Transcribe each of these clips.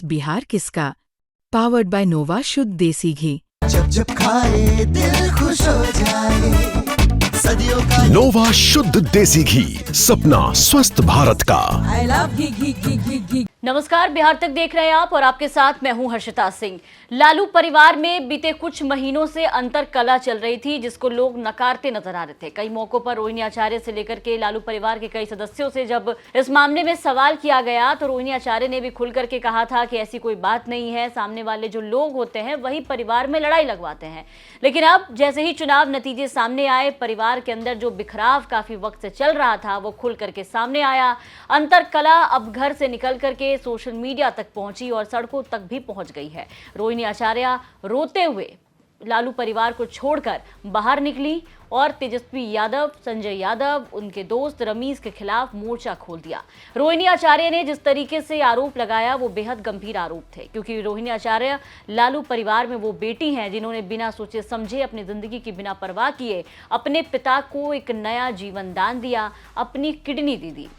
बिहार किसका powered by नोवा शुद्ध देसी घी। जब जब खाए दिल खुश हो जाए, सदियों का नोवा शुद्ध देसी घी, सपना स्वस्थ भारत का। I love घी। नमस्कार, बिहार तक देख रहे हैं आप और आपके साथ मैं हूं हर्षिता सिंह। लालू परिवार में बीते कुछ महीनों से अंतर कला चल रही थी, जिसको लोग नकारते नजर आ रहे थे। कई मौकों पर रोहिणी आचार्य से लेकर के लालू परिवार के कई सदस्यों से जब इस मामले में सवाल किया गया तो रोहिणी आचार्य ने भी खुल करके कहा था कि ऐसी कोई बात नहीं है, सामने वाले जो लोग होते हैं वही परिवार में लड़ाई लगवाते हैं। लेकिन अब जैसे ही चुनाव नतीजे सामने आए, परिवार के अंदर जो बिखराव काफी वक्त से चल रहा था वो खुल करके सामने आया। अंतर कला अब घर से निकल करके सोशल मीडिया तक पहुंची और सड़कों तक भी पहुंच गई है। रोहिणी आचार्य रोते हुए लालू परिवार को छोड़कर बाहर निकली और तेजस्वी यादव, संजय यादव, उनके दोस्त रमीज के खिलाफ मोर्चा खोल दिया। रोहिणी आचार्य ने जिस तरीके से आरोप लगाया वो बेहद गंभीर आरोप थे, क्योंकि रोहिणी आचार्य लालू परिवार में वो बेटी हैं जिन्होंने बिना सोचे समझे, अपनी जिंदगी की बिना परवाह किए अपने पिता को एक नया जीवन दान दिया, अपनी किडनी दे दी।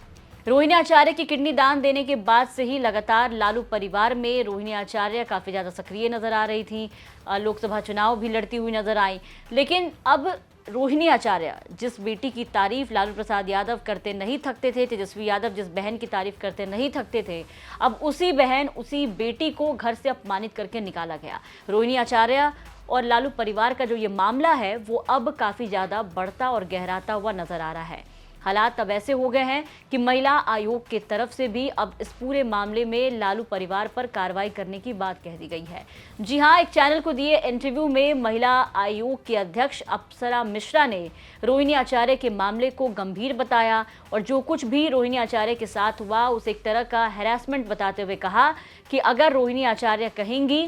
रोहिणी आचार्य की किडनी दान देने के बाद से ही लगातार लालू परिवार में रोहिणी आचार्य काफ़ी ज़्यादा सक्रिय नज़र आ रही थी। लोकसभा चुनाव भी लड़ती हुई नजर आई। लेकिन अब रोहिणी आचार्य जिस बेटी की तारीफ लालू प्रसाद यादव करते नहीं थकते थे, तेजस्वी यादव जिस बहन की तारीफ करते नहीं थकते थे, अब उसी बहन, उसी बेटी को घर से अपमानित करके निकाला गया। रोहिणी आचार्य और लालू परिवार का जो ये मामला है वो अब काफ़ी ज़्यादा बढ़ता और गहराता हुआ नजर आ रहा है। हालात अब ऐसे हो गए हैं कि महिला आयोग की तरफ से भी अब इस पूरे मामले में लालू परिवार पर कार्रवाई करने की बात कह दी गई है। जी हां, एक चैनल को दिए इंटरव्यू में महिला आयोग की अध्यक्ष अप्सरा मिश्रा ने रोहिणी आचार्य के मामले को गंभीर बताया और जो कुछ भी रोहिणी आचार्य के साथ हुआ उसे एक तरह का हैरेसमेंट बताते हुए कहा कि अगर रोहिणी आचार्य कहेंगी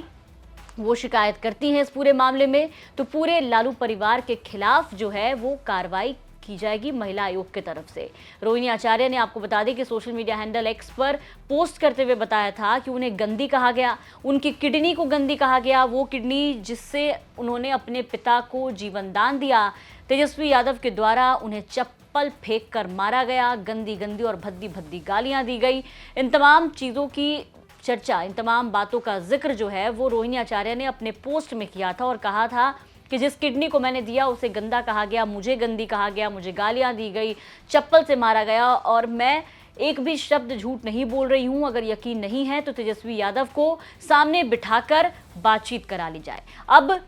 वो शिकायत करती हैं इस पूरे मामले में तो पूरे लालू परिवार के खिलाफ जो है वो कार्रवाई की जाएगी महिला आयोग की तरफ से। रोहिणी आचार्य ने आपको बता दें कि सोशल मीडिया हैंडल एक्स पर पोस्ट करते हुए बताया था कि उन्हें गंदी कहा गया, उनकी किडनी को गंदी कहा गया, वो किडनी जिससे उन्होंने अपने पिता को जीवन दान दिया। तेजस्वी यादव के द्वारा उन्हें चप्पल फेंक कर मारा गया, गंदी गंदी और भद्दी भद्दी गालियां दी गई। इन तमाम चीज़ों की चर्चा, इन तमाम बातों का जिक्र जो है वो रोहिणी आचार्य ने अपने पोस्ट में किया था और कहा था कि जिस किडनी को मैंने दिया उसे गंदा कहा गया, मुझे गंदी कहा गया, मुझे गालियां दी गई, चप्पल से मारा गया और मैं एक भी शब्द झूठ नहीं बोल रही हूं। अगर यकीन नहीं है तो तेजस्वी यादव को सामने बिठाकर बातचीत करा ली जाए। अब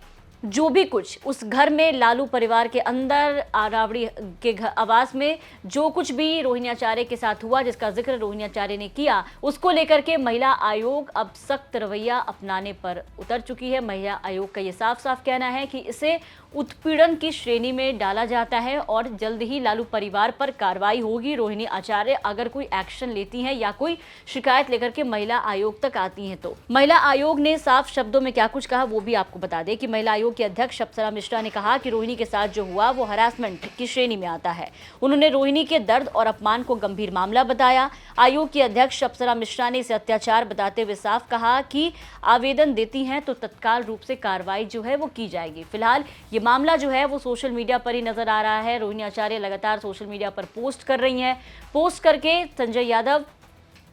जो भी कुछ उस घर में लालू परिवार के अंदर रावड़ी के आवास में जो कुछ भी रोहिणी आचार्य के साथ हुआ, जिसका जिक्र रोहिणी आचार्य ने किया, उसको लेकर के महिला आयोग अब सख्त रवैया अपनाने पर उतर चुकी है। महिला आयोग का ये साफ साफ कहना है कि इसे उत्पीड़न की श्रेणी में डाला जाता है और जल्द ही लालू परिवार पर कार्रवाई होगी। रोहिणी आचार्य अगर कोई एक्शन लेती हैं या कोई शिकायत लेकर के महिला आयोग तक आती हैं तो महिला आयोग ने साफ शब्दों में क्या कुछ कहा वो भी आपको बता दें कि महिला आयोग की अध्यक्ष अप्सरा मिश्रा ने कहा कि रोहिणी के साथ जो हुआ वो हरासमेंट की श्रेणी में आता है। उन्होंने रोहिणी के दर्द और अपमान को गंभीर मामला बताया। आयोग की अध्यक्ष अप्सरा मिश्रा ने इसे अत्याचार बताते हुए साफ कहा कि आवेदन देती हैं तो तत्काल रूप से कार्रवाई जो है वो की जाएगी। फिलहाल ये मामला जो है वो सोशल मीडिया पर ही नजर आ रहा है। रोहिणी आचार्य लगातार सोशल मीडिया पर पोस्ट कर रही हैं। पोस्ट करके संजय यादव,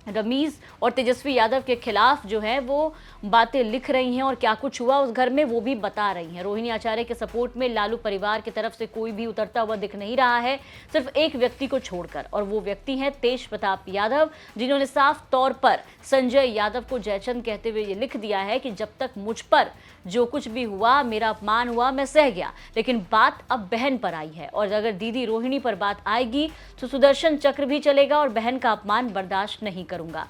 रमीज और तेजस्वी यादव के खिलाफ जो है वो बातें लिख रही हैं और क्या कुछ हुआ उस घर में वो भी बता रही हैं। रोहिणी आचार्य के सपोर्ट में लालू परिवार की तरफ से कोई भी उतरता हुआ दिख नहीं रहा है, सिर्फ एक व्यक्ति को छोड़कर, और वो व्यक्ति हैं तेज प्रताप यादव, जिन्होंने साफ तौर पर संजय यादव को जयचंद कहते हुए ये लिख दिया है कि जब तक मुझ पर जो कुछ भी हुआ, मेरा अपमान हुआ, मैं सह गया, लेकिन बात अब बहन पर आई है और अगर दीदी रोहिणी पर बात आएगी तो सुदर्शन चक्र भी चलेगा और बहन का अपमान बर्दाश्त नहीं करूंगा।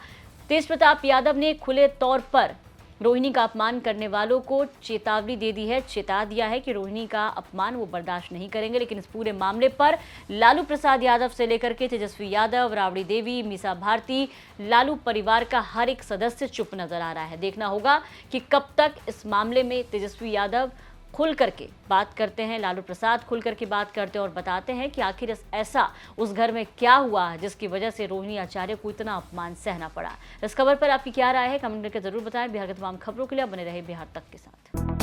तेज प्रताप यादव ने खुले तौर पर रोहिणी का अपमान करने वालों को चेतावनी दे दी है, चेता दिया है कि रोहिणी का अपमान वो बर्दाश्त नहीं करेंगे। लेकिन इस पूरे मामले पर लालू प्रसाद यादव से लेकर के तेजस्वी यादव, राबड़ी देवी, मीसा भारती, लालू परिवार का हर एक सदस्य चुप नजर आ रहा है। देखना होगा कि कब तक इस मामले में तेजस्वी यादव खुल करके बात करते हैं, लालू प्रसाद खुल करके बात करते हैं और बताते हैं कि आखिर ऐसा उस घर में क्या हुआ जिसकी वजह से रोहिणी आचार्य को इतना अपमान सहना पड़ा। इस खबर पर आपकी क्या राय है, कमेंट करके जरूर बताएं। बिहार के तमाम खबरों के लिए बने रहे बिहार तक के साथ।